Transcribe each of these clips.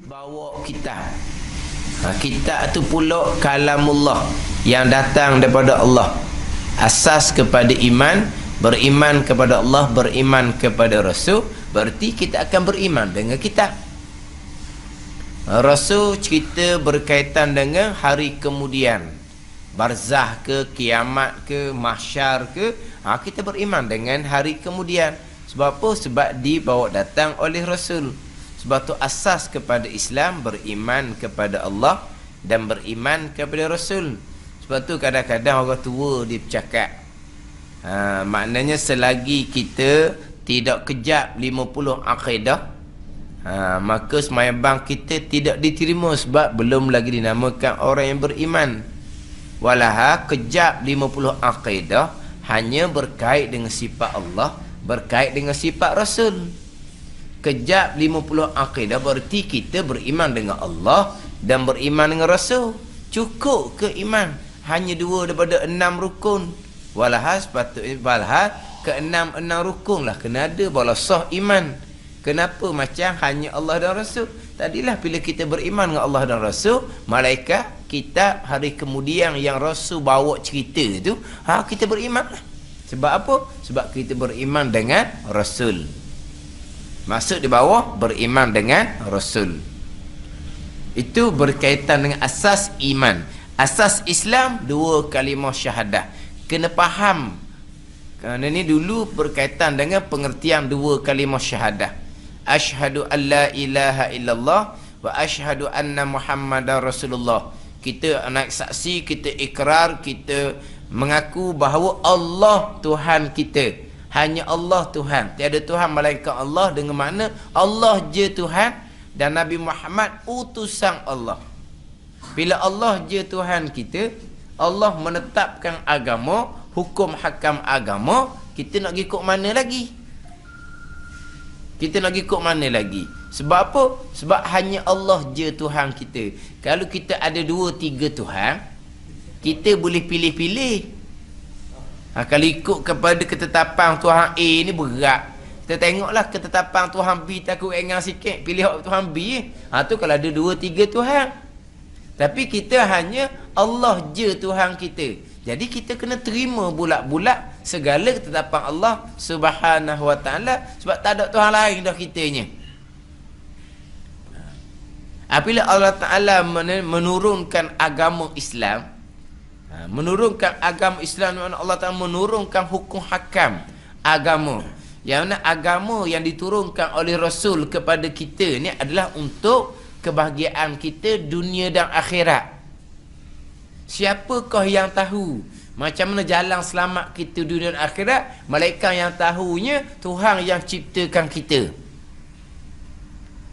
bawa kitab. Kitab tu pula kalamullah yang datang daripada Allah. Asas kepada iman, beriman kepada Allah, beriman kepada Rasul, berarti kita akan beriman dengan kitab. Rasul cerita berkaitan dengan hari kemudian, barzah ke, kiamat ke, mahsyar ke, kita beriman dengan hari kemudian. Sebab apa? Sebab dibawa datang oleh Rasul. Sebab tu asas kepada Islam beriman kepada Allah dan beriman kepada Rasul. Sebab tu kadang-kadang orang tua dia bercakap, maknanya selagi kita tidak kejap 50 akidah, maka sembahyang kita tidak diterima sebab belum lagi dinamakan orang yang beriman. Walaha kejap 50 akidah hanya berkait dengan sifat Allah, berkait dengan sifat Rasul. Kejap 50 akidah berarti kita beriman dengan Allah dan beriman dengan Rasul. Cukup ke iman? Hanya 2 daripada 6 rukun. Walaha sepatutnya ke 6 rukun lah kena ada bahawa sah iman. Kenapa macam hanya Allah dan Rasul? Tadilah bila kita beriman dengan Allah dan Rasul, malaikat, kitab, hari kemudian yang Rasul bawa cerita tu, kita beriman lah. Sebab apa? Sebab kita beriman dengan Rasul. Maksud di bawah beriman dengan Rasul. Itu berkaitan dengan asas iman. Asas Islam 2 kalimah syahadah. Kena faham. Kerana ni dulu berkaitan dengan pengertian 2 kalimah syahadah. Asyhadu an la ilaha illallah wa asyhadu anna Muhammadar Rasulullah. Kita naik saksi, kita ikrar, kita mengaku bahawa Allah Tuhan kita. Hanya Allah Tuhan, tiada Tuhan malaikat Allah, dengan makna Allah je Tuhan dan Nabi Muhammad utusan Allah. Bila Allah je Tuhan kita, Allah menetapkan agama, hukum hakam agama, kita nak ikut mana lagi? Kita nak ikut mana lagi? Sebab apa? Sebab hanya Allah je Tuhan kita. Kalau kita ada 2-3 Tuhan, kita boleh pilih-pilih. Kalau ikut kepada ketetapan Tuhan A ni berat. Kita tengoklah ketetapan Tuhan B takut engang sikit, pilih Tuhan B. Tu kalau ada 2-3 Tuhan. Tapi kita hanya Allah je Tuhan kita. Jadi kita kena terima bulat-bulat segala ketetapan Allah Subhanahu Wa Taala, sebab tak ada Tuhan lain dah kitanya. Apabila Allah Taala menurunkan agama Islam, menurunkan agama Islam, Allah Ta'ala menurunkan hukum hakam agama, yang mana agama yang diturunkan oleh Rasul kepada kita ni adalah untuk kebahagiaan kita dunia dan akhirat. Siapakah yang tahu macam mana jalan selamat kita dunia dan akhirat? Malaikat yang tahunya Tuhan yang ciptakan kita,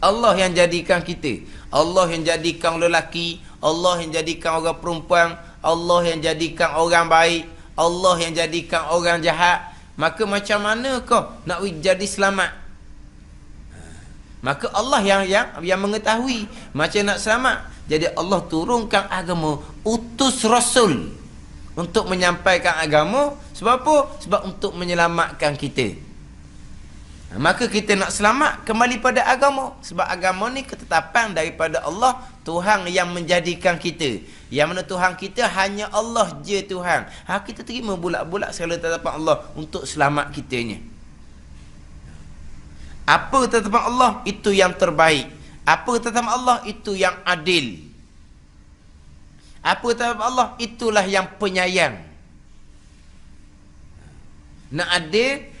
Allah yang jadikan kita, Allah yang jadikan lelaki, Allah yang jadikan orang perempuan, Allah yang jadikan orang baik, Allah yang jadikan orang jahat. Maka macam mana kau nak jadi selamat? Maka Allah yang mengetahui macam nak selamat. Jadi Allah turunkan agama, utus Rasul untuk menyampaikan agama. Sebab apa? Sebab untuk menyelamatkan kita. Maka kita nak selamat kembali pada agama. Sebab agama ni ketetapan daripada Allah, Tuhan yang menjadikan kita. Yang mana Tuhan kita hanya Allah je Tuhan. Kita terima bulat-bulat segala ketetapan Allah untuk selamat kitanya. Apa ketetapan Allah? Itu yang terbaik. Apa ketetapan Allah? Itu yang adil. Apa ketetapan Allah? Itulah yang penyayang. Nak adil,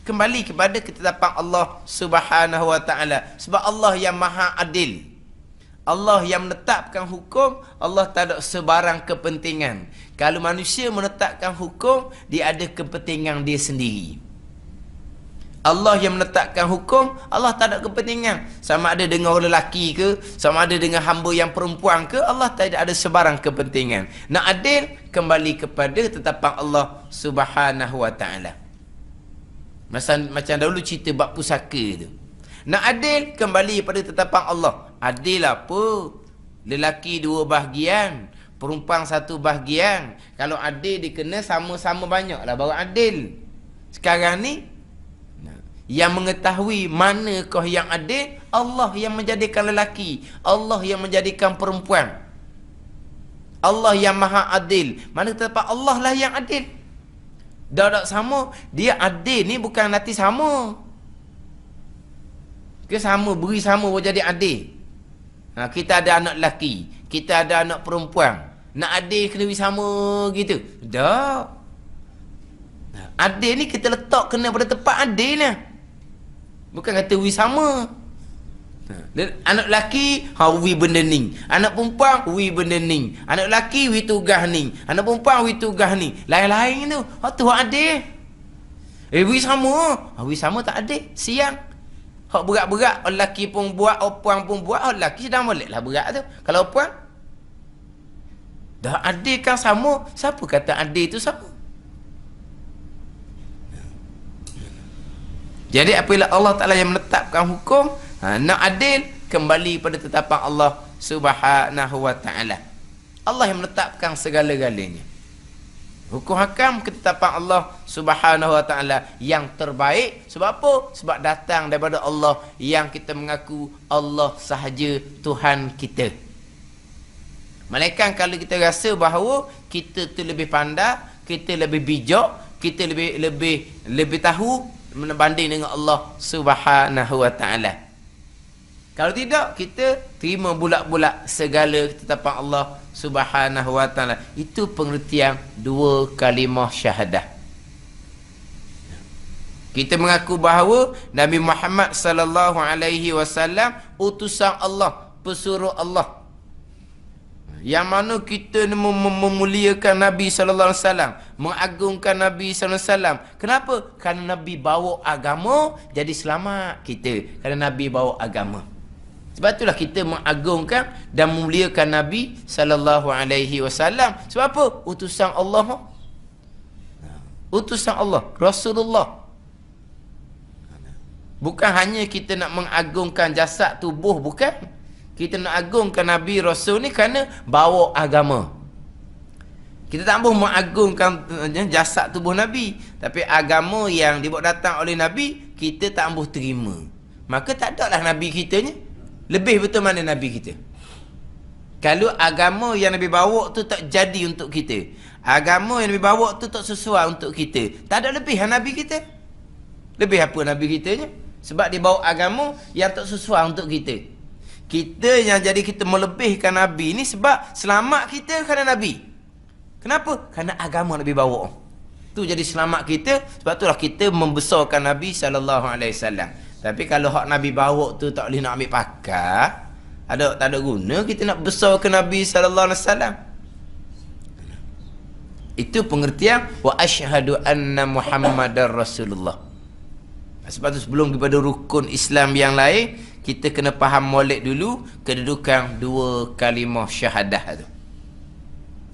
kembali kepada ketetapan Allah Subhanahu Wa Taala. Sebab Allah yang maha adil, Allah yang menetapkan hukum, Allah tak ada sebarang kepentingan. Kalau manusia menetapkan hukum, dia ada kepentingan dia sendiri. Allah yang menetapkan hukum, Allah tak ada kepentingan. Sama ada dengan orang lelaki ke, sama ada dengan hamba yang perempuan ke, Allah tidak ada sebarang kepentingan. Nak adil, kembali kepada ketetapan Allah Subhanahu Wa Taala. Macam dahulu cerita bab pusaka tu. Nak adil, kembali pada ketetapan Allah. Adil apa? Lelaki 2 bahagian, perempuan 1 bahagian. Kalau adil dia kena sama-sama banyak lah baru adil. Sekarang ni Yang mengetahui manakah yang adil, Allah yang menjadikan lelaki, Allah yang menjadikan perempuan. Allah yang maha adil. Mana terdapat Allah lah yang adil. Tak sama. Dia adil ni bukan nanti sama. Ke sama, beri sama boleh jadi adil. Kita ada anak lelaki, kita ada anak perempuan. Nak adil kena beri sama gitu. Tak. Adil ni kita letak kena pada tempat adil ni. Bukan kata beri sama. Anak lelaki wi benda ni, anak perempuan wi benda ni, anak lelaki wi tugas ni, anak perempuan wi tugas ni, lain-lain tu. Tu hak adil. Wi sama. Wi sama tak adil. Siang hak berat-berat lelaki pun buat, perempuan pun buat. Lelaki sedang bolehlah berat tu. Kalau perempuan dah adil kan sama. Siapa kata adil tu sama? Jadi apabila Allah Ta'ala yang menetapkan hukum, nak adil, kembali pada tetapan Allah Subhanahu wa Ta'ala. Allah yang menetapkan segala-galanya. Hukum hakam ketetapan Allah Subhanahu wa Ta'ala yang terbaik. Sebab apa? Sebab datang daripada Allah yang kita mengaku Allah sahaja Tuhan kita. Malaikat kalau kita rasa bahawa kita tu lebih pandai, kita lebih bijak, kita lebih tahu berbanding dengan Allah Subhanahu wa Ta'ala. Kalau tidak, kita terima bulat-bulat segala ketetapan Allah Subhanahu wa Ta'ala. Itu pengertian dua kalimah syahadah. Kita mengaku bahawa Nabi Muhammad sallallahu alaihi wasallam utusan Allah, pesuruh Allah. Yang mana kita memuliakan Nabi sallallahu alaihi wasallam, mengagungkan Nabi sallallahu alaihi wasallam. Kenapa? Kerana Nabi bawa agama, jadi selamat kita. Kerana Nabi bawa agama. Sebab itulah kita mengagungkan dan memuliakan Nabi sallallahu alaihi wasallam. Sebab apa? Utusan Allah. Utusan Allah, Rasulullah. Bukan hanya kita nak mengagungkan jasad tubuh, bukan. Kita nak agungkan Nabi Rasul ni kerana bawa agama. Kita tak boleh mengagungkan jasad tubuh Nabi, tapi agama yang dibawa datang oleh Nabi, kita tak boleh terima. Maka tak ada lah Nabi kita ni. Lebih betul mana Nabi kita? Kalau agama yang Nabi bawa tu tak jadi untuk kita, agama yang Nabi bawa tu tak sesuai untuk kita, tak ada lebih Nabi kita. Lebih apa Nabi kita ni? Sebab dia bawa agama yang tak sesuai untuk kita. Kita yang jadi kita melebihkan Nabi ni sebab selamat kita kerana Nabi. Kenapa? Kerana agama Nabi bawa. Tu jadi selamat kita. Sebab itulah kita membesarkan Nabi SAW. Tapi kalau hak Nabi bawa tu tak boleh nak ambil pakar, tak ada guna kita nak besarkan Nabi SAW. Itu pengertian wa asyhadu anna Muhammadar Rasulullah. Sebab tu sebelum kepada rukun Islam yang lain, kita kena faham molek dulu kedudukan dua kalimah syahadah tu.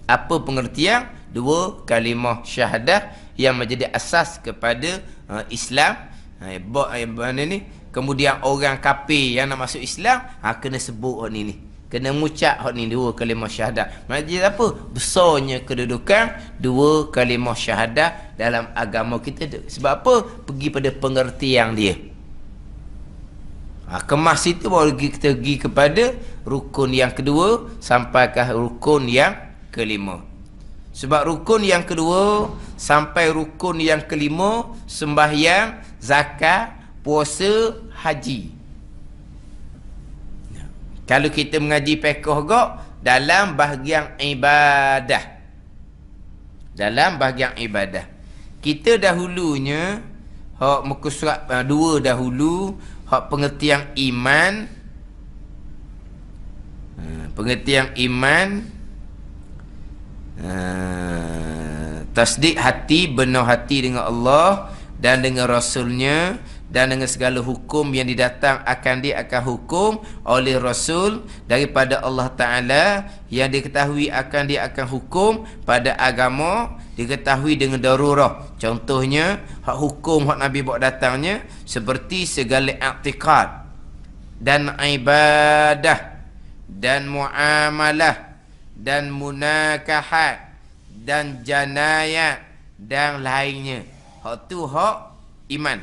Apa pengertian dua kalimah syahadah yang menjadi asas kepada Islam? Mana ni? Kemudian orang kafir yang nak masuk Islam, kena sebut hak ni. Kena mengucap hak ni dua kalimah syahadah. Maksudnya apa? Besarnya kedudukan dua kalimah syahadah dalam agama kita tu. Sebab apa? Pergi pada pengertian dia. Kemas itu baru kita pergi kepada rukun yang kedua sampai ke rukun yang kelima. Sebab rukun yang kedua sampai rukun yang kelima, sembahyang, zakat, puasa, haji. Kalau kita mengaji fiqh gak dalam bahagian ibadah. Dalam bahagian ibadah. Kita dahulunya hak muka surat 2 dahulu, hak pengertian iman. Pengertian iman, tasdik hati, benar hati dengan Allah dan dengan Rasulnya, dan dengan segala hukum yang didatang dia akan hukum oleh Rasul daripada Allah Ta'ala, yang diketahui dia akan hukum pada agama, diketahui dengan darurah. Contohnya hak hukum hak Nabi bawa datangnya seperti segala i'tiqad dan ibadah dan muamalah dan munakahat dan janayat dan lainnya. Hak tu hak iman.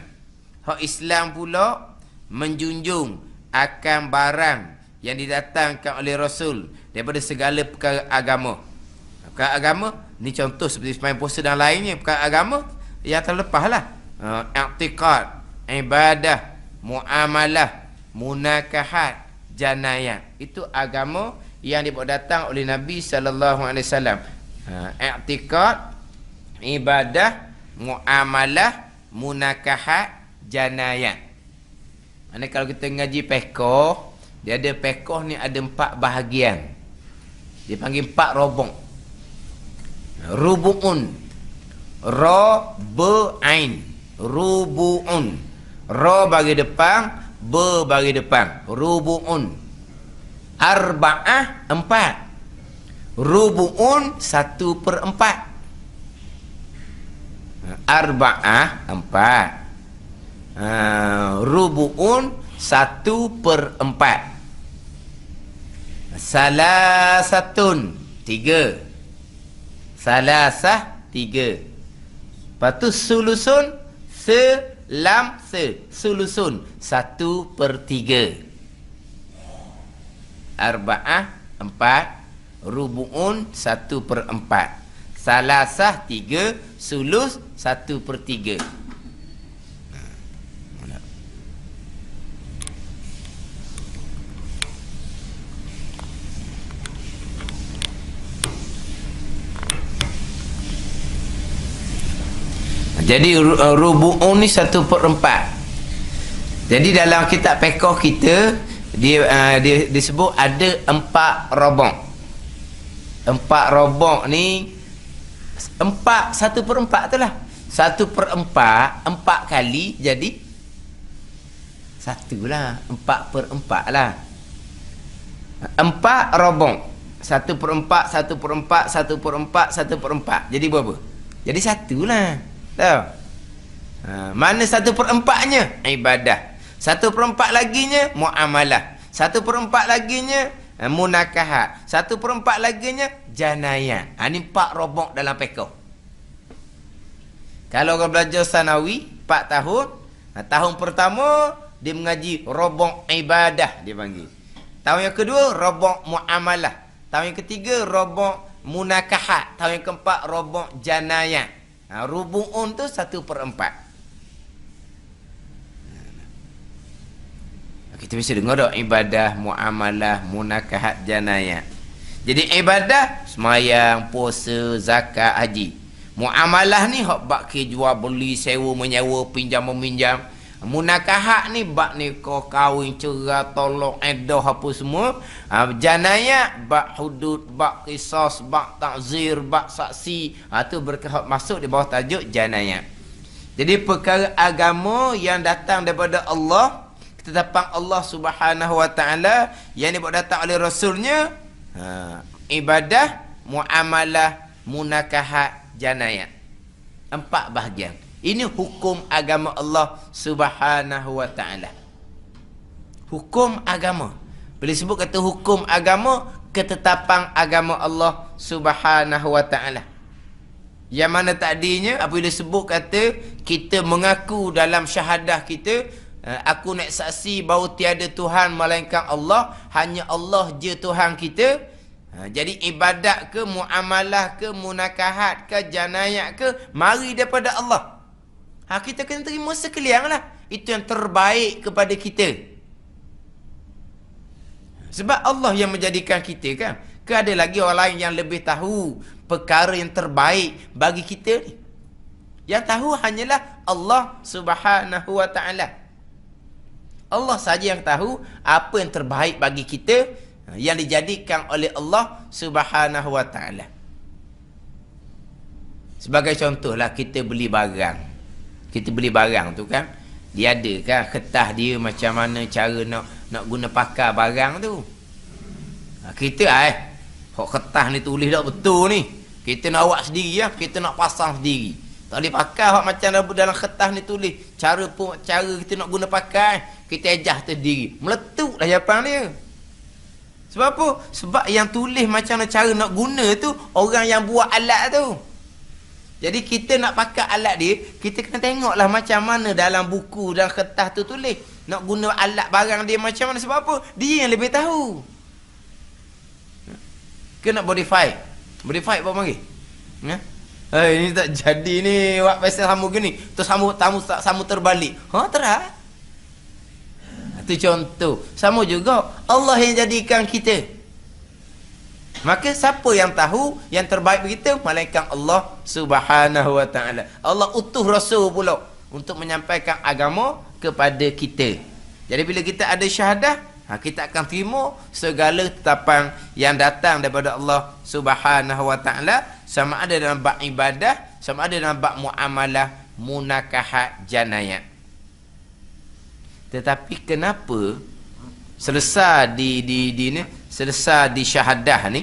Hak Islam pula menjunjung akan barang yang didatangkan oleh Rasul daripada segala perkara agama. Perkara agama ni contoh seperti sembahyang puasa dan lainnya. Perkara agama yang terlepaslah. I'tiqad, ibadah, muamalah, munakahat, janayat. Itu agama yang dibawa datang oleh Nabi sallallahu alaihi wasallam. I'tiqad, ibadah, muamalah, munakahat, janayat. Mana kalau kita ngaji pekoh, dia ada pekoh ni ada 4 bahagian. Dia panggil 4 robong. Rubu'un, ra, ba, ain. Rubu'un. Ra bagi depan, ba bagi depan. Rubu'un. Arba'ah 4. Rubu'un 1/4. Arba'ah 4. Rubu'un 1/4. Salasatun 3. Salasah 3. Lepas tu sulusun selam se. Sulusun 1/3. Arba'ah 4. Rubu'un 1/4. Salasah 3. Sulus 1/3. Jadi rubu'un ni 1/4. Jadi dalam kitab fiqh kita dia disebut ada 4 robong. 4 robong ni 1/4 tu lah. 1/4 4 kali jadi 1 lah. 4/4 lah. 4 robong. 1/4 1/4 1/4 1/4. Jadi berapa? Jadi 1 lah. Tahu? Mana 1/4-nya? Ibadah. 1/4 laginya muamalah. 1/4 laginya munakahat. 1/4 laginya janayat. Ini 4 robong dalam fiqh. Kalau orang belajar sanawi 4 tahun, tahun pertama dia mengaji robong ibadah dia panggil. Tahun yang kedua robong muamalah. Tahun yang ketiga robong munakahat. Tahun yang keempat robong janayat. Rubu'un tu 1/4. Kita bisa dengar tak ibadah, muamalah, munakahat, janayat. Jadi ibadah semayang, puasa, zakat, haji. Muamalah ni hak bab ke jual beli, sewa menyewa, pinjam meminjam. Munakahat ni bab nikah, kahwin, cerai, tolak, iddah apa semua. Janayat bab hudud, bab qisas, bab ta'zir, bab saksi. Tu masuk di bawah tajuk janayat. Jadi perkara agama yang datang daripada Allah, ketetapan Allah Subhanahu wa taala yang dibawa datang oleh rasulnya, ibadah, muamalah, munakahat, janayat. 4 bahagian. Ini hukum agama Allah Subhanahu wa taala. Hukum agama. Bila sebut kata hukum agama, ketetapan agama Allah Subhanahu wa taala. Yang mana tadinya apabila sebut kata kita mengaku dalam syahadah kita, aku nak saksi bahawa tiada Tuhan melainkan Allah, hanya Allah je Tuhan kita. Jadi ibadat ke, muamalah ke, munakahat ke, janayat ke, mari daripada Allah. Kita kena terima sekalian lah. Itu yang terbaik kepada kita. Sebab Allah yang menjadikan kita kan. Ke ada lagi orang lain yang lebih tahu perkara yang terbaik bagi kita ni? Yang tahu hanyalah Allah Subhanahu wa taala. Allah saja yang tahu apa yang terbaik bagi kita, yang dijadikan oleh Allah Subhanahu wa taala. Sebagai contohlah, kita beli barang. Kita beli barang tu kan, dia ada kan kertas dia macam mana cara nak guna pakai barang tu. Kita hok kertas ni tulis tak betul ni, kita nak buat sendiri ya, kita nak pasang sendiri. Tak boleh pakai hok macam dalam kertas ni tulis. Cara kita nak guna pakai, kita ejah sendiri. Meletuplah jawapan dia. Sebab apa? Sebab yang tulis macam mana cara nak guna tu orang yang buat alat tu. Jadi kita nak pakai alat dia, kita kena tengoklah macam mana dalam buku dan kertas tu tulis. Nak guna alat barang dia macam mana, sebab apa? Dia yang lebih tahu. Ke nak modify? Modify apa panggil? Ya? Ini tak jadi ni, buat pasal samu gini. Tu samu terbalik. Terah. Itu contoh. Sama juga Allah yang jadikan kita. Maka siapa yang tahu yang terbaik begitu? Malaikat Allah Subhanahu wa taala. Allah utuh rasul pula untuk menyampaikan agama kepada kita. Jadi bila kita ada syahadah, kita akan terima segala tetapan yang datang daripada Allah Subhanahu wa taala, sama ada dalam bab ibadah, sama ada dalam bab muamalah, munakahat, janayat. Tetapi kenapa selesai selesai di syahadah ni,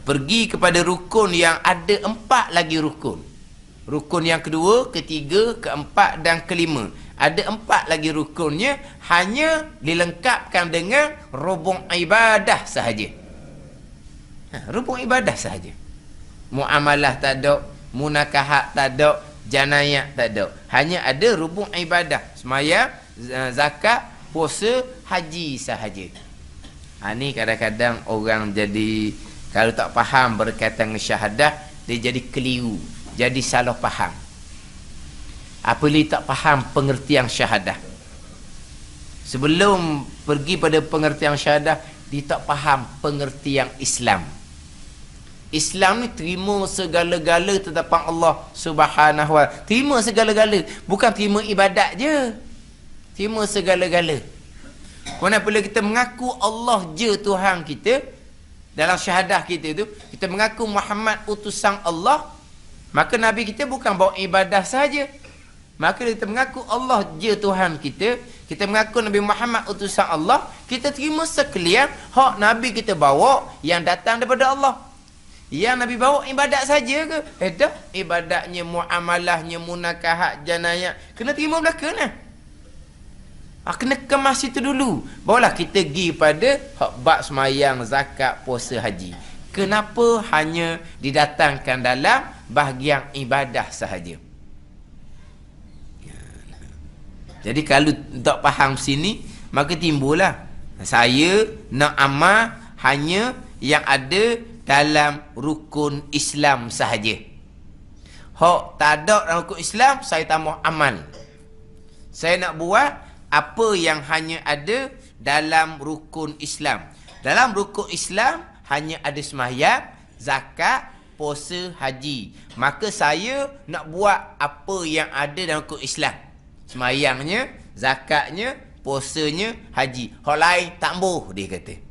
pergi kepada rukun yang ada 4 lagi rukun. Rukun yang kedua, ketiga, keempat dan kelima. Ada 4 lagi rukunnya, hanya dilengkapkan dengan rubung ibadah sahaja. Rubung ibadah sahaja. Muamalah tak ada, munakahat tak ada, janayat tak ada. Hanya ada rubung ibadah. Sembahyang, zakat, puasa, haji sahaja. Ni kadang-kadang orang jadi, kalau tak faham berkaitan dengan syahadah, dia jadi keliru, jadi salah faham. Apabila tak faham pengertian syahadah, sebelum pergi pada pengertian syahadah, dia tak faham pengertian Islam. Islam ni terima segala-gala tetapan Allah Subhanahu wa taala. Terima segala-gala, bukan terima ibadat je. Terima segala-gala. Kerana bila kita mengaku Allah je Tuhan kita, dalam syahadah kita tu, kita mengaku Muhammad utusan Allah, maka Nabi kita bukan bawa ibadah saja. Maka kita mengaku Allah je Tuhan kita, kita mengaku Nabi Muhammad utusan Allah, kita terima sekalian hak Nabi kita bawa yang datang daripada Allah. Yang Nabi bawa ibadat saja ke? Dah, ibadatnya, muamalahnya, munakahat, janayat, kena terima belaka lah. Kena kemas itu dulu, barulah kita pergi pada bab semayang, zakat, puasa, haji. Kenapa hanya didatangkan dalam bahagian ibadah sahaja? Jadi kalau tak faham sini, maka timbullah saya nak amal hanya yang ada dalam rukun Islam sahaja. Hak tak ada dalam rukun Islam, saya tambah amal. Saya nak buat apa yang hanya ada dalam rukun Islam. Dalam rukun Islam hanya ada sembahyang, zakat, puasa, haji. Maka saya nak buat apa yang ada dalam rukun Islam. Sembahyangnya, zakatnya, puasanya, haji. Hak lain tak ambuh, dia kata.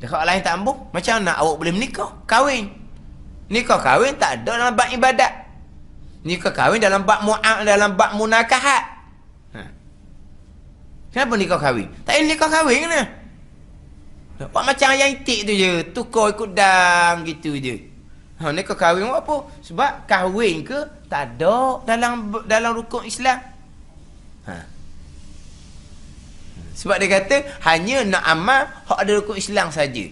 Hak lain tak ambuh, macam mana awak boleh menikah, kahwin? Nikah kahwin tak ada dalam bab ibadat. Nikah kahwin dalam bab munakahat. Kenapa nikah kahwin? Tak ada nikah kahwin kena. Buat macam yang itik tu je, tukar ikut dam gitu je. Nikah kahwin buat apa? Sebab kahwin ke tak ada dalam rukun Islam. Sebab dia kata hanya nak amal hak ada rukun Islam saja.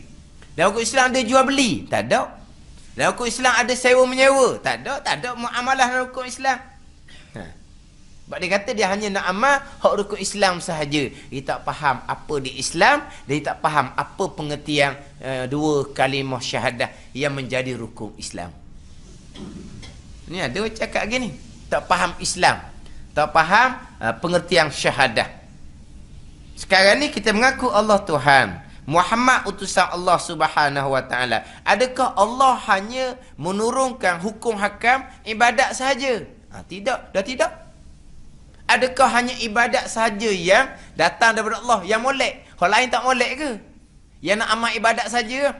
Dalam rukun Islam ada jual beli? Tak ada. Dalam rukun Islam ada sewa menyewa? Tak ada. Tak ada muamalah dalam rukun Islam. Sebab dia kata dia hanya nak amal hak rukun Islam sahaja. Dia tak faham apa di Islam, dia tak faham apa pengertian dua kalimah syahadah yang menjadi rukun Islam. Ni ada orang cakap gini, tak faham Islam, tak faham pengertian syahadah. Sekarang ni kita mengaku Allah Tuhan, Muhammad utusan Allah Subhanahu wa taala. Adakah Allah hanya menurunkan hukum hakam ibadat sahaja? Tidak, dah tidak. Adakah hanya ibadat sahaja yang datang daripada Allah, yang molek? Orang lain tak molek ke? Yang nak amal ibadat saja?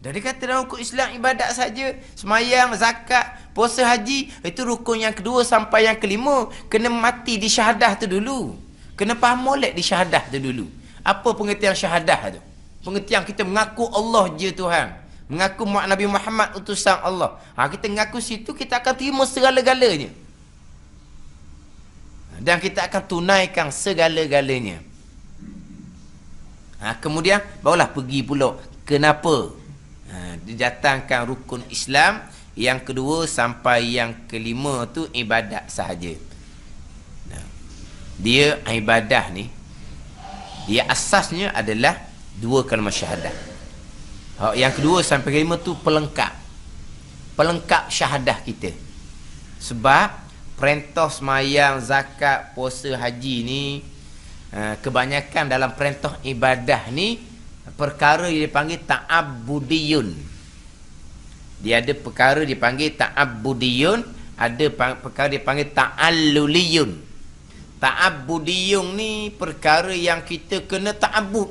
Dah dia kata dalam rukun Islam ibadat saja. Semayang, zakat, puasa, haji, itu rukun yang kedua sampai yang kelima. Kena mati di syahadah tu dulu. Kena faham molek di syahadah tu dulu. Apa pengertian syahadah tu? Pengertian kita mengaku Allah je Tuhan, mengaku Nabi Muhammad utusan Allah. Kita mengaku situ, kita akan terima segala-galanya. Dan kita akan tunaikan segala-galanya. Kemudian barulah pergi pula kenapa didatangkan rukun Islam yang kedua sampai yang kelima tu ibadat sahaja. Dia ibadah ni, dia asasnya adalah 2 kalimah syahadah. Yang kedua sampai kelima tu pelengkap syahadah kita. Sebab perintah semayang, zakat, puasa, haji ni kebanyakan dalam perintah ibadah ni perkara yang dipanggil ta'abbudiyun. Dia ada perkara dipanggil ta'abbudiyun, ada perkara dipanggil ta'alluliyun. Ta'abbudiyun ni perkara yang kita kena ta'abbud,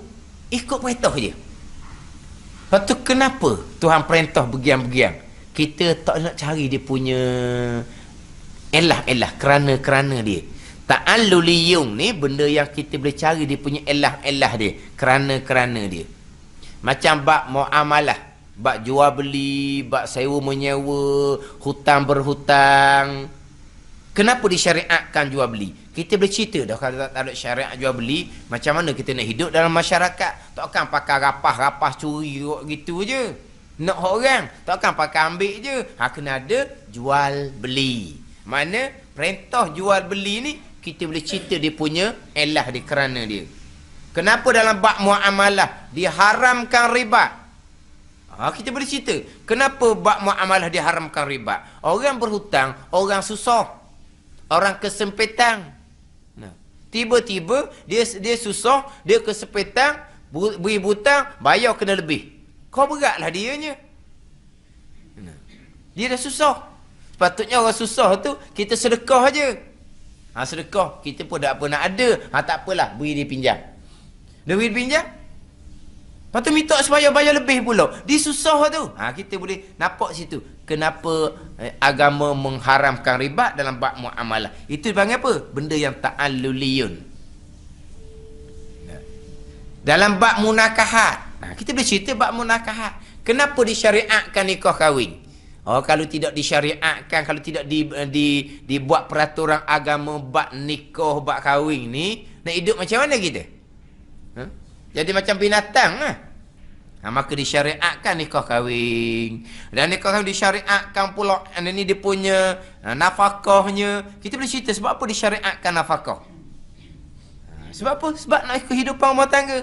ikut perintah je. Lepas tu kenapa Tuhan perintah begiang-begiang? Kita tak nak cari dia punya elah-elah, kerana dia. Ta'alluliyun ni benda yang kita boleh cari dia punya elah-elah dia, kerana dia. Macam bab muamalah, bab jual beli, bab sewa menyewa, hutang berhutang. Kenapa disyariatkan jual beli? Kita boleh cerita dah, kalau tak ada syariat jual beli, macam mana kita nak hidup dalam masyarakat. Takkan pakai rapah curi gitu je. Nak orang, takkan pakai ambil je. Kena ada jual beli. Mana perintah jual beli ni kita boleh cerita dia punya elah dia, kerana dia. Kenapa dalam bab muamalah diharamkan riba? Kita boleh cerita kenapa bab muamalah diharamkan riba. Orang berhutang, orang susah, orang kesempitan. Tiba-tiba dia susah, dia kesempitan, beri hutang, bayar kena lebih. Kau beratlah dianya. Dia dah susah. Sepatutnya orang susah tu kita sedekah aje. Sedekah kita pun tak apa nak ada. Tak apalah, beri dia pinjam. Dia beri pinjam. Lepas tu minta supaya bayar lebih pula. Dia susah tu. Kita boleh nampak situ kenapa agama mengharamkan riba dalam bab muamalah. Itu dipanggil apa? Benda yang ta'alluliyun. Dalam bab munakahat, kita boleh cerita bab munakahat. Kenapa disyariatkan nikah kahwin? Kalau tidak disyariatkan, kalau tidak dibuat peraturan agama bab nikah, bab kahwin ni, nak hidup macam mana kita? Jadi macam binatang lah. Maka disyariatkan nikah kahwin. Dan nikah kahwin disyariatkan pula ini dia punya nafkahnya. Kita boleh cerita sebab apa disyariatkan nafkah. Sebab apa? Sebab nak kehidupan rumah tangga.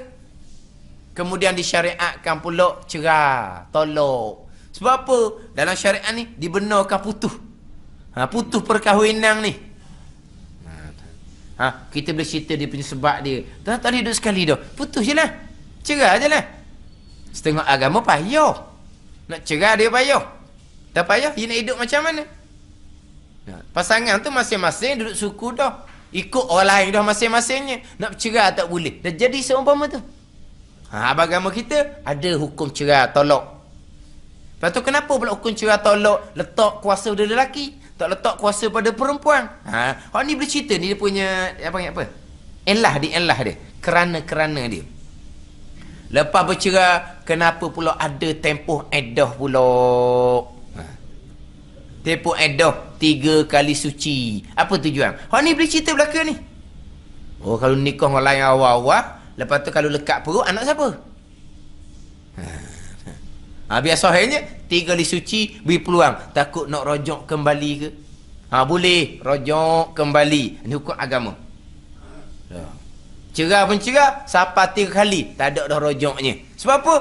Kemudian disyariatkan pula cerai, tolak. Sebab apa? Dalam syariat ni dibenarkan putus. Putus perkahwinan ni. Kita boleh cerita dia punya sebab dia. Tak hidup sekali dah. Putus je lah. Cerai je lah. Setengah agama payah. Nak cerai dia payah. Tak payah, dia nak hidup macam mana? Pasangan tu masing-masing duduk suku dah. Ikut orang lain dah masing-masingnya. Nak cerai tak boleh. Dah jadi seumpama tu. Agama kita ada hukum cerai, tolak. Lepas tu kenapa pula hukum cerai tolak letak kuasa pada lelaki, tak letak kuasa pada perempuan? Orang ni boleh cerita ni dia punya apa? Elah dia. Kerana dia. Lepas bercerai, kenapa pula ada tempoh iddah pula? Tempoh iddah 3 kali suci. Apa tujuan? Orang ni boleh cerita belakang ni. Kalau nikah orang lain awal-awal, lepas tu kalau lekat perut, anak siapa? Biasanya 3 kali suci beri peluang. Takut nak rojok kembali ke? Boleh rojok kembali. Ini hukum agama. Cerai pun cerai, sampai 3 kali tak ada dah rojoknya. Sebab apa?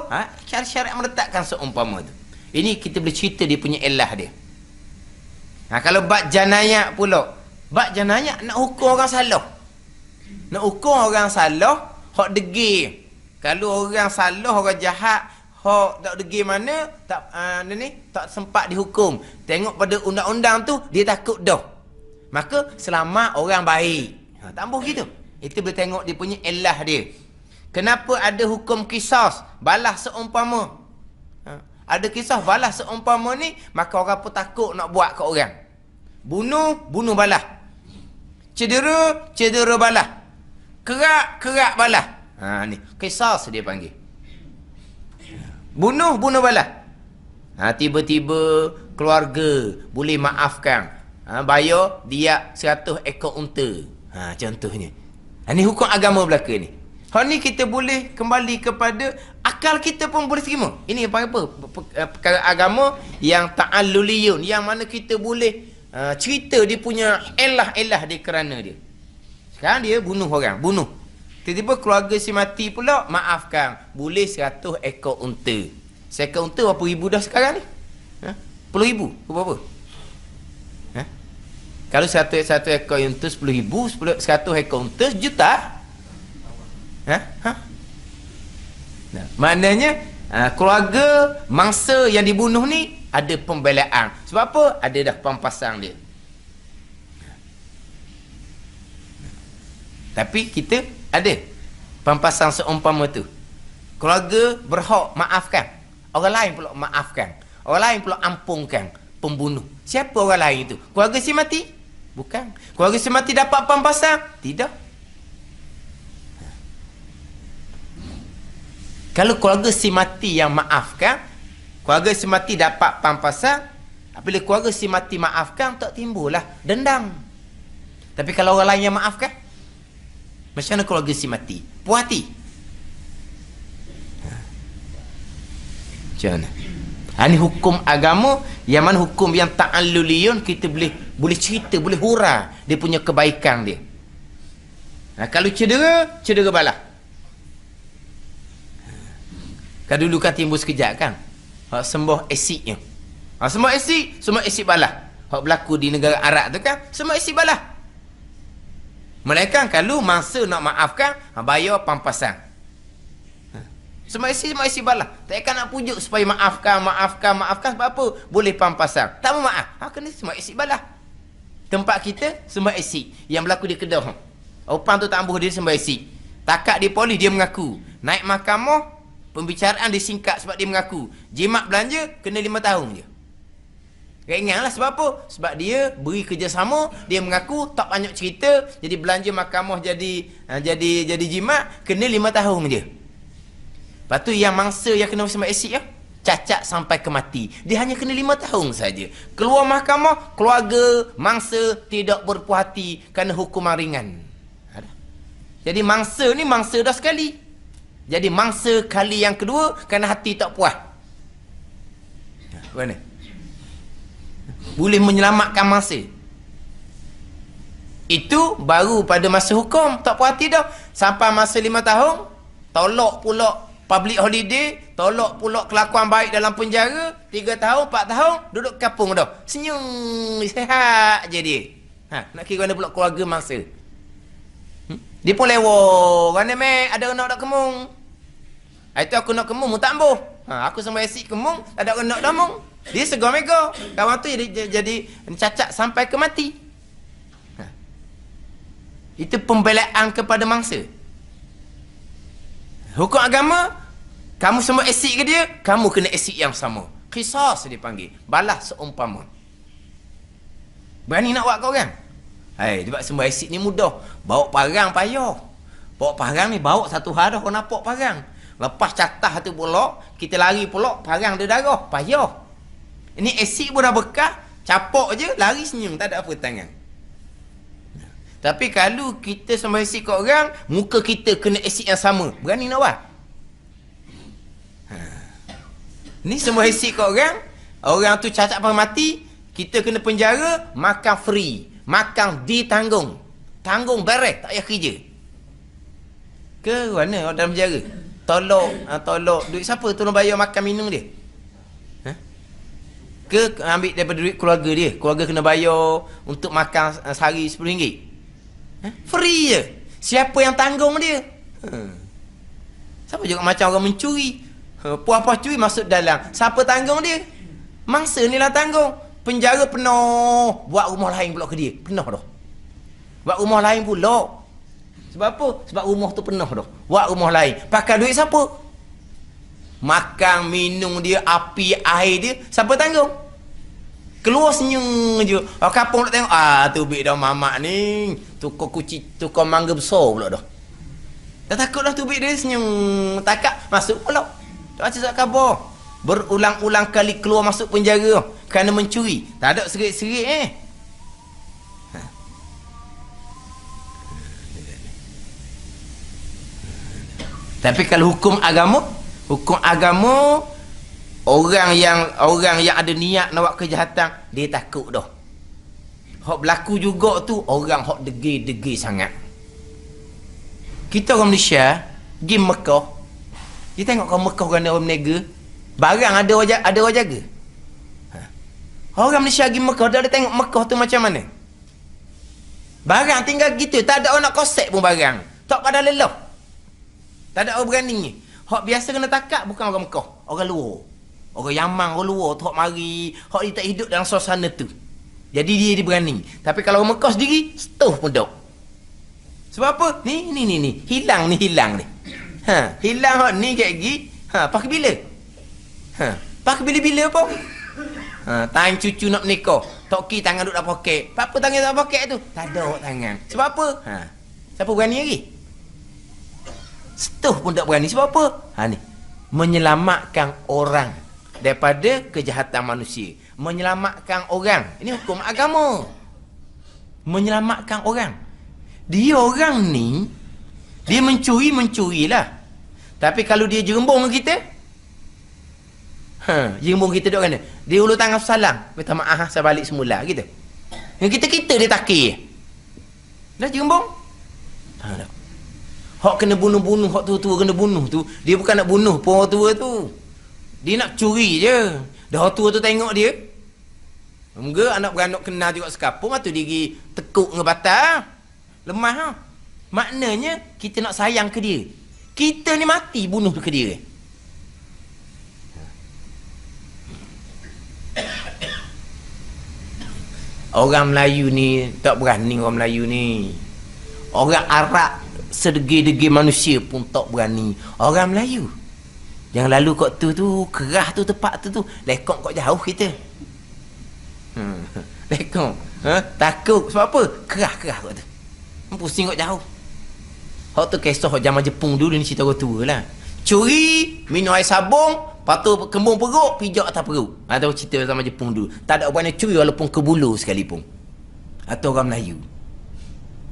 Syariat meletakkan seumpama tu. Ini kita boleh cerita dia punya elah dia. Kalau bab janayat pula, bab janayat nak hukum orang salah. Nak hukum orang salah, hak degil. Kalau orang salah, orang jahat, hak tak degil mana, tak tak sempat dihukum. Tengok pada undang-undang tu, dia takut dah. Maka selamat orang baik. Tak boleh gitu. Itu boleh tengok dia punya elah dia. Kenapa ada hukum kisas, balas seumpama? Ada kisah balas seumpama ni, maka orang pun takut nak buat kat orang. Bunuh balas. Cedera balas. Kerak balas. Ni kisas dia panggil. Bunuh balas. Tiba-tiba keluarga boleh maafkan. Bayar dia 100 ekor unta. Contohnya. Ini hukum agama belaka ni. Hak ni kita boleh kembali kepada akal kita pun boleh terima. Ini apa? Perkara agama yang ta'alluliyun, yang mana kita boleh cerita dia punya elah-elah dia kerana dia. Sekarang dia bunuh orang, bunuh. Tiba-tiba keluarga si mati pula, maafkan, boleh 100 ekor unta. Seekor unta berapa ribu dah sekarang ni? 10 ribu ke berapa? Kalau 100 ekor unta 10 ribu, 100 ekor unta 1 juta. Nah, maknanya keluarga mangsa yang dibunuh ni ada pembelaan. Sebab apa? Ada dah pampasang dia. Tapi kita ada pampasang seumpama tu. Keluarga berhak maafkan, orang lain pula maafkan, orang lain pula ampunkan pembunuh. Siapa orang lain itu? Keluarga si mati? Bukan. Keluarga si mati dapat pampasang? Tidak. Kalau keluarga si mati yang maafkan, keluarga si mati dapat pampasan, apabila keluarga si mati maafkan, tak timbullah dendam. Tapi kalau orang lain yang maafkan, macam mana keluarga si mati? Puas hati. Macam mana? Ini hukum agama, yang mana hukum yang ta'alluliyun, kita boleh cerita, boleh hurah dia punya kebaikan dia. Kalau cedera balah. Kan dulu kan timbul sekejap kan, hak sembah asidnya. Sembah asid balah. Hak berlaku di negara Arab tu kan, sembah asid balah. Mereka kalau mangsa nak maafkan, bayar pampasan. Sembah asid balah. Tak akan nak pujuk supaya maafkan sebab apa? Boleh pampasan. Tak mau maaf, kena sembah asid balah. Tempat kita sembah asid yang berlaku di Kedah. Opang tu tak ambuh dia sembah asid. Takat di polis dia mengaku. Naik mahkamah, pembicaraan disingkat sebab dia mengaku jimat belanja kena 5 tahun je. Ingatlah sebab apa? Sebab dia beri kerjasama, dia mengaku tak banyak cerita, jadi belanja mahkamah jadi jimat kena 5 tahun je. Lepas tu yang mangsa yang kena sembah asid ya, cacat sampai ke mati, dia hanya kena 5 tahun saja. Keluar mahkamah, keluarga mangsa tidak berpuas hati kerana hukuman ringan. Jadi mangsa ni mangsa dah sekali. Jadi mangsa kali yang kedua kerana hati tak puas. Mana? Boleh menyelamatkan mangsa. Itu baru pada masa hukum, tak puas hati dah. Sampai masa 5 tahun, tolak pula public holiday, tolak pula kelakuan baik dalam penjara, 3 tahun, 4 tahun, duduk kapung dah. Senyum, sihat je dia. Nak kira mana pula keluarga mangsa. Dia pun lewat. Kerana ada nak kemung. Itu aku nak kemung, tak ambuh. Aku sama asyik kemung, ada nak damung. Dia segar mega. Kawan tu jadi cacat sampai ke mati. Itu pembelaan kepada mangsa. Hukum agama, kamu semua asyik ke dia, kamu kena asyik yang sama. Qisas dipanggil. Balas seumpama. Berani nak buat kau kan? Sebab sembah asid ni mudah. Bawa parang payah. Bawa parang ni bawa satu hari kau nampak parang. Lepas catah tu pula, kita lari pula, parang dia darah. Payah. Ini asid pun dah bekas, capok je, lari senyum, tak ada apa tangan. Tapi kalau kita sembah asid kat orang, muka kita kena asid yang sama. Berani nak buat? Ni sembah asid kat orang tu cacat sampai mati, kita kena penjara, makan free. Makan ditanggung. Tanggung beres, tak payah kerja. Ke mana orang dalam penjara? Tolok duit siapa tolong bayar makan minum dia? Ke ambil daripada duit keluarga dia? Keluarga kena bayar untuk makan sehari RM10. Free je. Siapa yang tanggung dia? Siapa juga macam orang mencuri. Puas-puas curi masuk dalam. Siapa tanggung dia? Mangsa ni lah tanggung. Penjara penuh, buat rumah lain pula ke dia. Penuh dah. Buat rumah lain pula. Sebab apa? Sebab rumah tu penuh dah. Buat rumah lain. Pakai duit siapa? Makan, minum dia, api, air dia. Siapa tanggung? Keluar senyum je. Kapung nak tengok. Tu bik dah mamak ni. Tukar mangga besar pula dah. Dah takut dah tu bik dia senyum. Takak, masuk pula. Tak macam surat khabar. Berulang-ulang kali keluar masuk penjara kerana mencuri. Tak ada serit-serit Tapi kalau hukum agama orang yang ada niat nak buat kejahatan, dia takut dah. Hak berlaku juga tu orang hak degil sangat. Kita orang Malaysia pergi Mekah. Kita tengok kalau Mekah orang berniaga, barang ada orang jaga. Orang Malaysia pergi Mekah, dia tengok Mekah tu macam mana. Barang tinggal gitu, tak ada orang nak kosek pun barang. Tak pada lelah. Tak ada orang berani ni. Hak biasa kena takak bukan orang Mekah, orang luar. Orang Yaman, orang luar tu hak mari, hak dia tak hidup dalam suasana tu. Jadi dia berani. Tapi kalau orang Mekah sendiri, setuh pun tak. Sebab apa? Ni. Hilang ni. Hilang hak ni kat gigi. Pakai bila? Pakai bila-bila apa? Time cucu nak menikah. Toki tangan duduk dalam poket. Apa tangan dalam poket tu? Tak ada tangan. Sebab apa? Siapa berani lagi? Setuh pun tak berani. Sebab apa? Ni. Menyelamatkan orang daripada kejahatan manusia. Menyelamatkan orang. Ini hukum agama. Menyelamatkan orang. Dia orang ni, dia mencuri-mencurilah. Tapi kalau dia jerembung dengan kita, jerembung kita duduk mana? Dia ulur tangan salam. Minta maaf, saya balik semula. Gitu. Yang kita dia takir. Dah jerembung? Hak kena bunuh-bunuh, hak tua-tua kena bunuh tu, dia bukan nak bunuh pun orang tua tu. Dia nak curi je. Dah orang tua tu tengok dia. Moga anak beranak kena juga sekapung, atau dia pergi tekuk dengan batal. Lemah ha? Maknanya kita nak sayang ke dia. Kita ni mati bunuh ke dia. Orang Melayu ni tak berani. Orang Melayu ni, orang Arab sedegi-degi manusia pun tak berani. Orang Melayu yang lalu kat tu kerah tu tempat tu lekok kat jauh kita. Lekok. Takut sebab apa? Kerah kat tu. Pusing kat jauh. Hak tu kisah zaman Jepun dulu ni, cerita orang tua lah. Curi, minum air sabung, lepas tu kembung perut, pijak atas perut. Tahu cerita zaman Jepun dulu. Tak ada orang yang curi walaupun ke bulu sekalipun. Atau orang Melayu.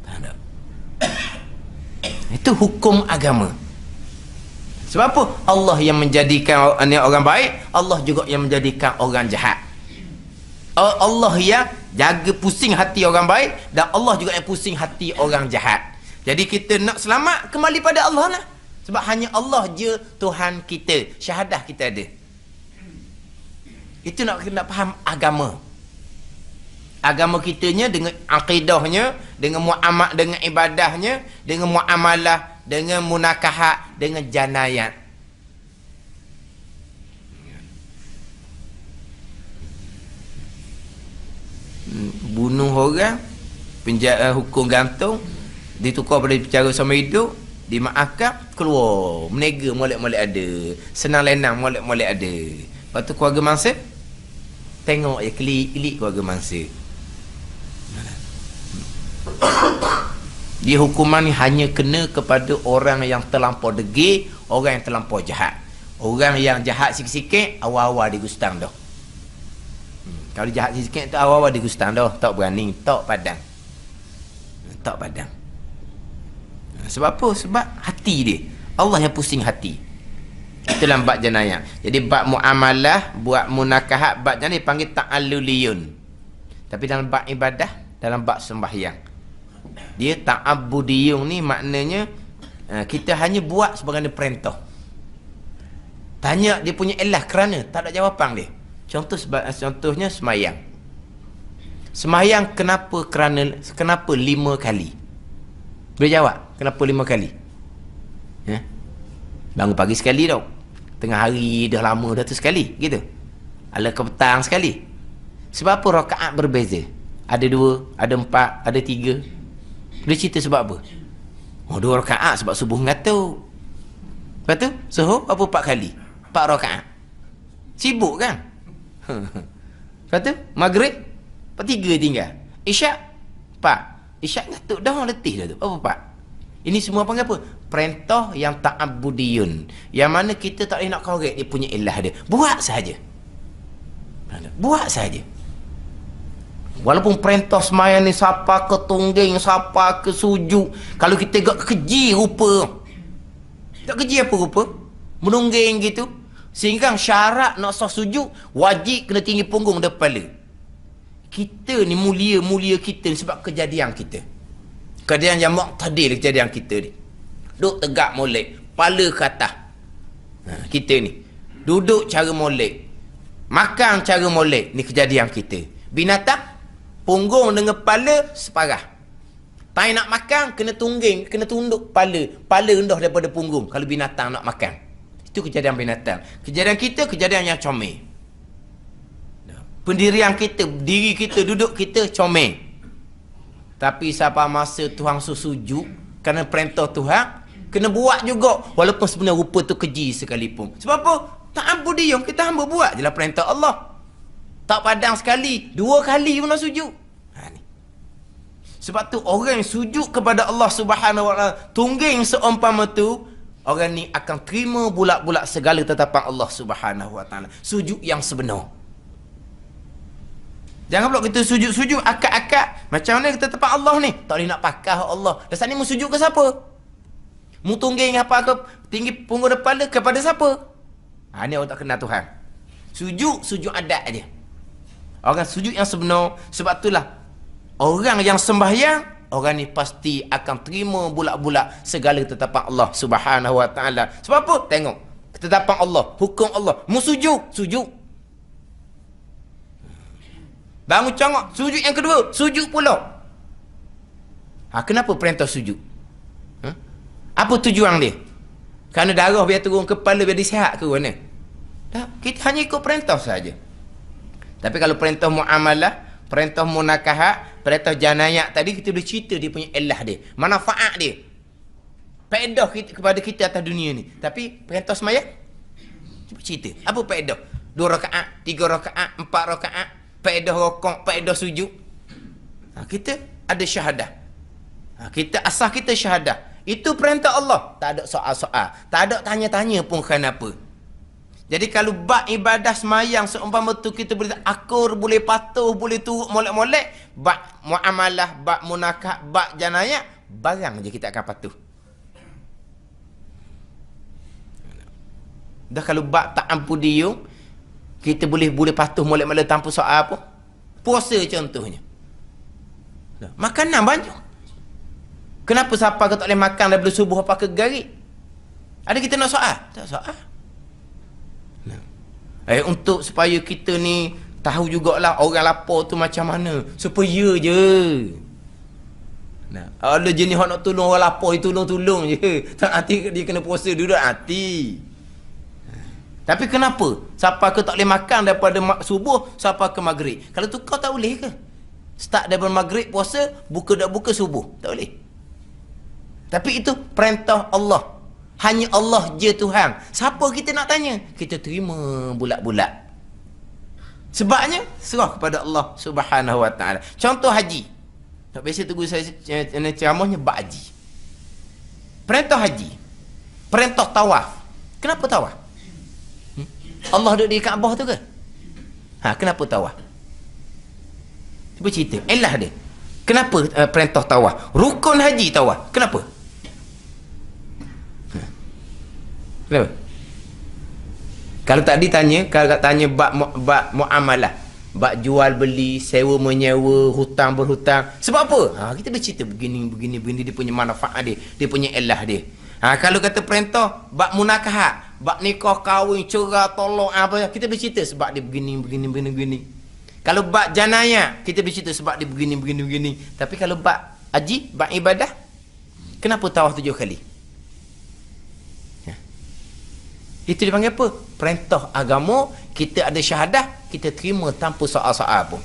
Tak ada. Itu hukum agama. Sebab apa? Allah yang menjadikan orang baik, Allah juga yang menjadikan orang jahat. Allah yang jaga pusing hati orang baik, dan Allah juga yang pusing hati orang jahat. Jadi kita nak selamat, kembali pada Allah lah. Sebab hanya Allah je Tuhan kita. Syahadah kita ada. Itu nak faham agama. Agama kitanya dengan akidahnya, dengan muamalah, dengan ibadahnya, dengan muamalah, dengan munakahat, dengan janayat. Bunuh orang, penjara, hukum gantung, ditukar pada bicara sama hidup, dimaafkan, keluar, menega molek-molek ada, senang lenang molek-molek ada. Lepas tu keluarga mangsa tengok je kelik-kelik keluarga mangsa. Dia hukuman ni hanya kena kepada orang yang terlampau degil, orang yang terlampau jahat. Orang yang jahat sikit-sikit, awal-awal dia gustang dah. Kalau jahat sikit tu awal-awal dia gustang dah, tak berani, tak padang. Tak padang. Sebab apa? Sebab hati dia. Allah yang pusing hati. Itulah bab jenayah. Jadi bab muamalah, buat munakahat, bab jenayah dipanggil ta'alluliyun. Tapi dalam bab ibadah, dalam bab sembahyang, dia ta'abbudiyun ni maknanya kita hanya buat sebagai perintah. Tanya dia punya elah kerana tak ada jawapan dia. Contohnya semayang. Semayang kenapa? Kenapa 5 kali? Boleh jawab? Kenapa 5 kali? Bangun pagi sekali tau. Tengah hari dah lama dah tu sekali. Gitu. Ala ke petang sekali. Sebab apa rakaat berbeza? Ada 2, ada 4, ada 3. Boleh cerita sebab apa? 2 rakaat sebab subuh ngatuk. Lepas tu subuh apa 4 kali? 4 rakaat. Sibuk kan? Lepas tu maghrib 3 tinggal. Isyak 4. Isyak ngatuk dah, letih dah tu. Apa 4? Ini semua panggil apa? Perintah yang ta'abbudiyun. Yang mana kita tak boleh nak korek dia punya ilah dia. Buat sahaja. Buat sahaja. Walaupun perintah semayang ni siapa ke tungging, siapa ke sujud, kalau kita agak keji rupa, Tak kerja apa rupa. Menungging gitu. Sehingga syarat nak sah sujud, wajib kena tinggi punggung dan kepala. Kita ni mulia-mulia kita ni sebab kejadian kita. Kejadian yang muqtadir kejadian kita ni. Duduk tegak molek, kepala ke atas. Kita ni. Duduk cara molek. Makan cara molek. Ni kejadian kita. Binatang, punggung dengan kepala separah. Tak nak makan, kena tungging, kena tunduk kepala. Kepala rendah daripada punggung kalau binatang nak makan. Itu kejadian binatang. Kejadian kita, kejadian yang comel. Pendirian kita, diri kita, duduk kita comel. Tapi siapa masa Tuhan sujud, kerana perintah Tuhan, kena buat juga. Walaupun sebenarnya rupa tu keji sekalipun. Sebab apa? Tak ampu diam, kita hamba buat je lah perintah Allah. Tak padang sekali, 2 kali pun nak sujud. Sebab tu orang yang sujud kepada Allah Subhanahu Wa Taala, tungging seumpama tu, orang ni akan terima bulat-bulat segala tetapan Allah Subhanahu Wa Taala. Sujud yang sebenar. Jangan pula kita sujud-sujud akak-akak. Macam mana kita tempat Allah ni? Tak boleh nak pakah Allah. Dasar ni mu sujud ke siapa? Mu tungging apa ke tinggi punggung kepala kepada siapa? Ni orang tak kenal Tuhan. Sujud adat aja. Orang sujud yang sebenar. Sebab itulah orang yang sembahyang, orang ni pasti akan terima bulat-bulat segala tetapan Allah Subhanahu Wa Taala. Sebab apa? Tengok ketetapan Allah, hukum Allah. Mu sujud. Bangun congok, sujud yang kedua, sujud pula. Kenapa perintah sujud? Apa tujuan dia? Kerana darah biar turun kepala biar disihat ke mana? Tak, kita hanya ikut perintah saja. Tapi kalau perintah muamalah, perintah munakahat, perintah janayat tadi, kita boleh cerita dia punya elah dia, manfaat dia, faedah kepada kita atas dunia ni. Tapi perintah semayang, cuba cerita apa faedah? 2 rakaat, 3 rakaat, 4 rakaat, faedah rokok, faedah sujud. Kita ada syahadah. Kita asas kita syahadah. Itu perintah Allah. Tak ada soal-soal, tak ada tanya-tanya pun kenapa. Jadi kalau bab ibadah semayang seumpama tu kita boleh akur, boleh patuh, boleh turut molek-molek, bab muamalah, bab munakah, bab janayat, barang je kita akan patuh. Dah kalau bab tak ampu diung, kita boleh patuh molek-molek tanpa soal apa. Puasa contohnya. Makanan banyak. Kenapa siapa kau tak boleh makan daripada subuh apa ke garik? Ada kita nak soal? Tak soal. Untuk supaya kita ni tahu jugalah orang lapar tu macam mana. Supaya je. Ada jenis orang nak tolong orang lapar, tolong-tolong je. Tak nanti dia kena puasa duduk hati. Tapi kenapa? Siapa ke tak boleh makan daripada subuh sampai ke maghrib? Kalau tu kau tak boleh ke? Start daripada maghrib puasa, buka tak buka subuh. Tak boleh. Tapi itu perintah Allah. Hanya Allah je Tuhan. Siapa kita nak tanya? Kita terima bulat-bulat. Sebabnya serah kepada Allah Subhanahu Wa Taala. Contoh haji. Tak biasa tunggu saya ceramahnya bab haji. Perintah haji. Perintah tawaf. Kenapa tawaf? Allah duduk di Kaabah tu ke? Kenapa tawaf? Cuba cerita. Elah dia. Kenapa perintah tawaf? Rukun haji tawaf. Kenapa? Kenapa? Kalau tadi tanya, kalau tanya bab muamalah, bab jual beli, sewa menyewa, hutang berhutang. Sebab apa? Kita bercerita begini dia punya manfaat dia, dia punya elah dia. Kalau kata perintah bab munakahat, bab nikah kahwin, cerai, tolak apa, kita bercerita sebab dia begini. Kalau bab janayah, kita bercerita sebab dia begini. Tapi kalau bab haji, bab ibadah, kenapa tawaf 7 kali? Itu dipanggil apa? Perintah agama. Kita ada syahadah, kita terima tanpa soal-soal pun.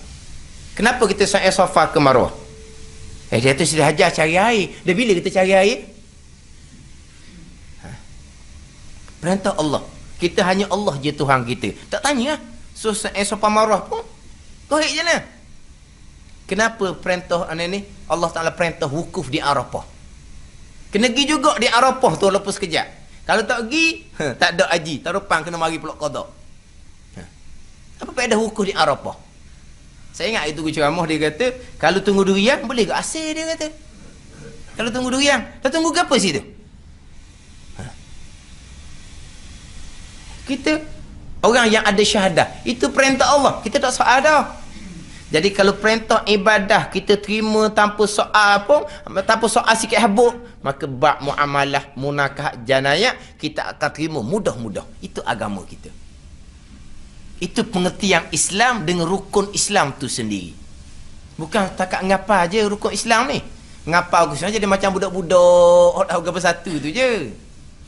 Kenapa kita sa'i Safa ke Marwah? Dia tu sudah ajar cari air. Dah bila kita cari air? Perintah Allah. Kita hanya Allah je Tuhan kita. Tak tanya lah. So sa'i Safa Marwah pun korek je lah. Kenapa perintah ni? Allah Ta'ala perintah wukuf di Arafah. Kena pergi juga di Arafah tu walaupun sekejap. Kalau tak pergi, tak ada haji. Tarupang kena mari pulak qada. Apa faedah wukuf di Arafah? Saya ingat itu ceramah dia kata, kalau tunggu durian boleh ke asal dia kata. Kalau tunggu durian, dah tunggu ke apa situ? Kita orang yang ada syahadah. Itu perintah Allah. Kita tak soal dah. Jadi kalau perintah ibadah kita terima tanpa soal pun, tanpa soal sikit habuk, maka bab muamalah, munakah, janayah kita akan terima mudah-mudah. Itu agama kita. Itu pengertian Islam dengan rukun Islam tu sendiri. Bukan takat ngapa je rukun Islam ni. Ngapa aku saja dia macam budak-budak harga bersatu tu je.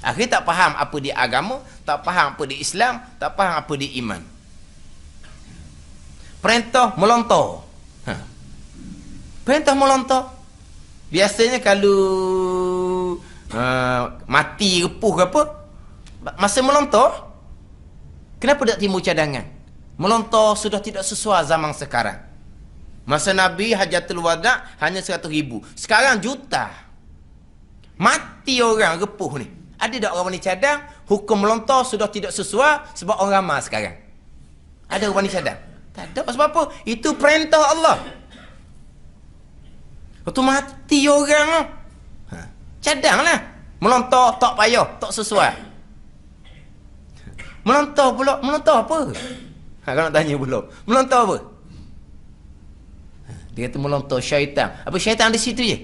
Akhirnya tak faham apa dia agama, tak faham apa dia Islam, tak faham apa dia iman. Perintah melontar. Perintah melontar. Biasanya kalau mati repuh ke apa, masa melontar, kenapa tak timbul cadangan? Melontar sudah tidak sesuai zaman sekarang. Masa Nabi Hajatul Wada' hanya 100,000. Sekarang juta. Mati orang repuh ni. Ada tak orang ni cadang? Hukum melontar sudah tidak sesuai sebab orang ramai sekarang. Ada orang ni cadang? Tak ada. Sebab apa? Itu perintah Allah. Waktu mati orang, cadanglah. Melontar tak payah, tak sesuai. Melontar pula, melontar apa? Kalau nak tanya pula, melontar apa? Dia kata melontar syaitan. Apa syaitan di situ je?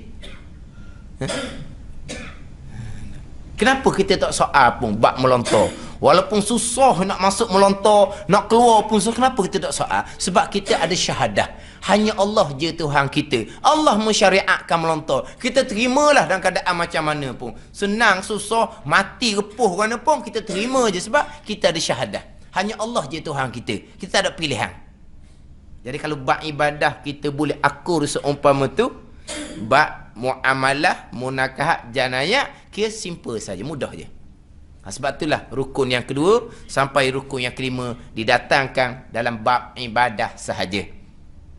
Kenapa kita tak soal pun bab melontar? Walaupun susah nak masuk melontar, nak keluar pun susah. Kenapa kita tak soal? Sebab kita ada syahadah. Hanya Allah je Tuhan kita. Allah mensyariatkan melontar. Kita terimalah dalam keadaan macam mana pun. Senang, susah, mati, repuh mana pun, kita terima je sebab kita ada syahadah. Hanya Allah je Tuhan kita. Kita tak ada pilihan. Jadi kalau bab ibadah kita boleh akur seumpama tu, bab muamalah, munakahat, janayah, kira simple saja, mudah je. Sebab itulah rukun yang kedua sampai rukun yang kelima didatangkan dalam bab ibadah sahaja.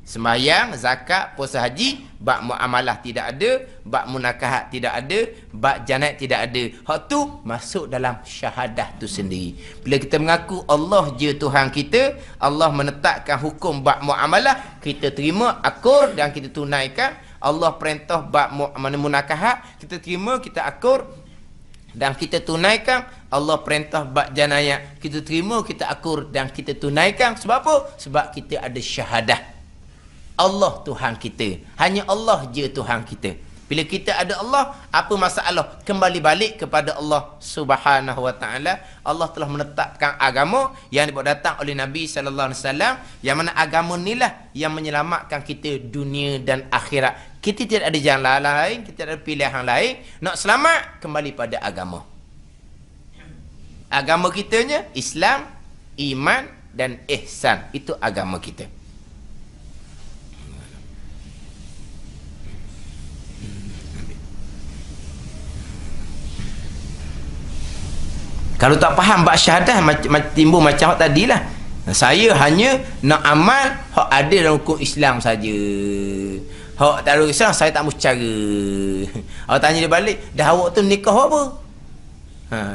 Sembahyang, zakat, puasa haji, bab muamalah tidak ada, bab munakahat tidak ada, bab janayah tidak ada. Hak tu masuk dalam syahadah tu sendiri. Bila kita mengaku Allah je Tuhan kita, Allah menetapkan hukum bab muamalah, kita terima, akur dan kita tunaikan. Allah perintah bab munakahat, kita terima, kita akur dan kita tunaikan. Allah perintah bab janayah, kita terima, kita akur dan kita tunaikan. Sebab apa? Sebab kita ada syahadah. Allah Tuhan kita. Hanya Allah je Tuhan kita. Bila kita ada Allah, apa masalah? Kembali balik kepada Allah Subhanahu wa taala. Allah telah menetapkan agama yang dibawa datang oleh Nabi sallallahu alaihi wasallam, yang mana agama inilah yang menyelamatkan kita dunia dan akhirat. Kita tidak ada jalan lain, kita tidak ada pilihan lain. Nak selamat, kembali pada agama. Agama kitanya Islam, iman dan ihsan. Itu agama kita. Kalau tak faham bab syahadah, timbul macam tadilah. Saya hanya nak amal hak ada dalam hukum Islam saja. Hak tak ada Islam saya tak mau cara. Awak tanya dia balik, dah awak tu nikah apa?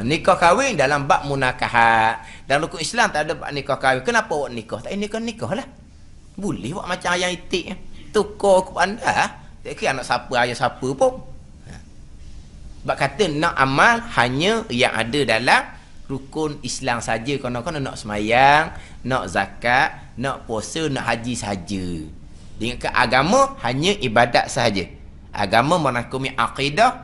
Nikah kahwin dalam bab munakahat. Dalam hukum Islam tak ada bab nikah kahwin. Kenapa awak nikah? Tak nikah lah. Boleh buat macam ayam itik. Tukar ke anda. Tak kira anak siapa, ayah siapa pun. Sebab kata nak amal hanya yang ada dalam rukun Islam saja. Konon-konon nak semayang, nak zakat, nak puasa, nak haji saja. Dengan ke agama hanya ibadat sahaja. Agama merangkumi akidah,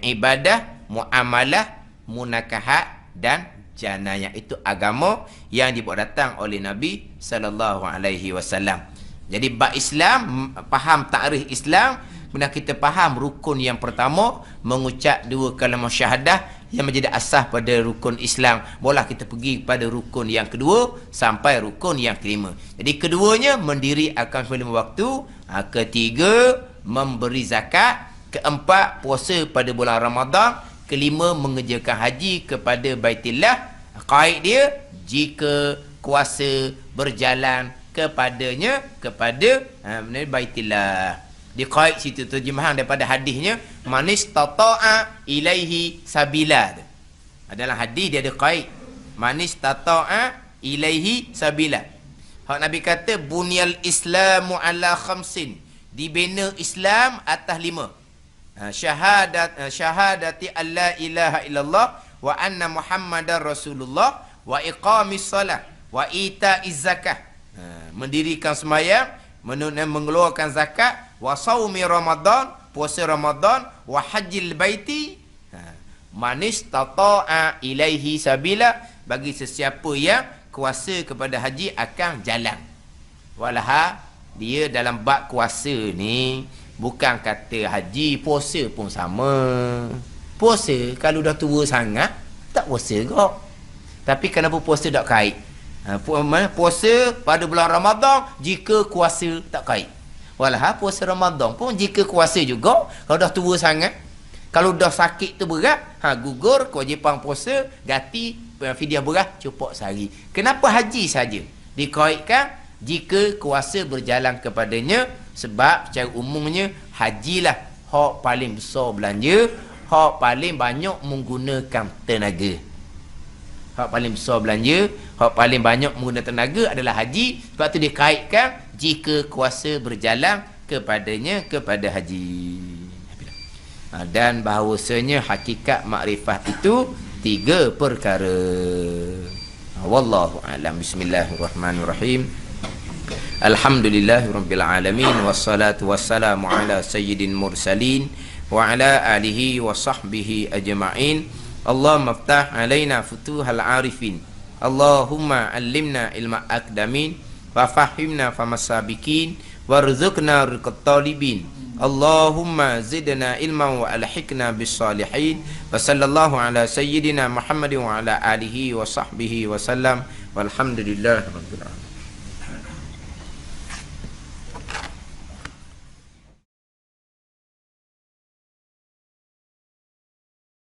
ibadah, muamalah, munakahat dan janayah. Itu agama yang dibawa datang oleh Nabi sallallahu alaihi wasallam. Jadi bab Islam, faham takrif Islam, benar kita faham rukun yang pertama, mengucap dua kalimah syahadah yang menjadi asas pada rukun Islam. Boleh kita pergi pada rukun yang kedua sampai rukun yang kelima. Jadi keduanya mendiri akan 5 waktu, ketiga memberi zakat, keempat puasa pada bulan Ramadan, kelima mengerjakan haji kepada Baitullah. Qaid dia jika kuasa berjalan kepadanya, kepada Baitullah. Di qaid situ terjemahan daripada hadisnya, manis tata'a ilaihi sabila. Adalah hadis dia ada qaid, manis tata'a ilaihi sabila. Hak Nabi kata bunyal islamu ala khamsin, dibina Islam atas 5. Syahadati alla ilaha illallah wa anna muhammadar rasulullah wa iqamis salah, wa ita'iz zakah. Mendirikan sembahyang, mengeluarkan zakat, wa saumi Ramadan, puasa Ramadan, wa hajjil baiti, manis tata'a ilaihi sabila, bagi sesiapa yang kuasa kepada haji akan jalan. Walaha dia dalam bab kuasa ni bukan kata haji, puasa pun sama. Puasa kalau dah tua sangat tak puasa kok. Tapi kenapa puasa tak kait? Puasa pada bulan Ramadan jika kuasa tak kait. Walah puasa Ramadan pun jika kuasa juga. Kalau dah tua sangat, kalau dah sakit tu berat, gugur kewajipan puasa, ganti fidyah berat cukup sehari. Kenapa haji saja dikaitkan jika kuasa berjalan kepadanya? Sebab secara umumnya hajilah hak paling besar belanja, hak paling banyak menggunakan tenaga. Hak paling besar belanja, hak paling banyak menggunakan tenaga adalah haji. Sebab tu dikaitkan jika kuasa berjalan kepadanya kepada haji. Dan bahawasanya hakikat makrifah itu 3 perkara. Wallahu a'lam. Bismillahirrahmanirrahim. Alhamdulillahirabbil alamin, wassalatu wassalamu ala sayyidil mursalin wa ala alihi wa sahbihi ajma'in. Allahumma iftah alaina futuhal arifin, Allahumma allimna ilma aqdamin, wa fahimna famasabikin, warzuqna rizqat talibin. Allahumma zidna ilman wa alhiqna bis salihin. Wa sallallahu ala sayyidina Muhammadin wa ala alihi wa sahbihi wa sallam. Walhamdulillahirabbil alamin.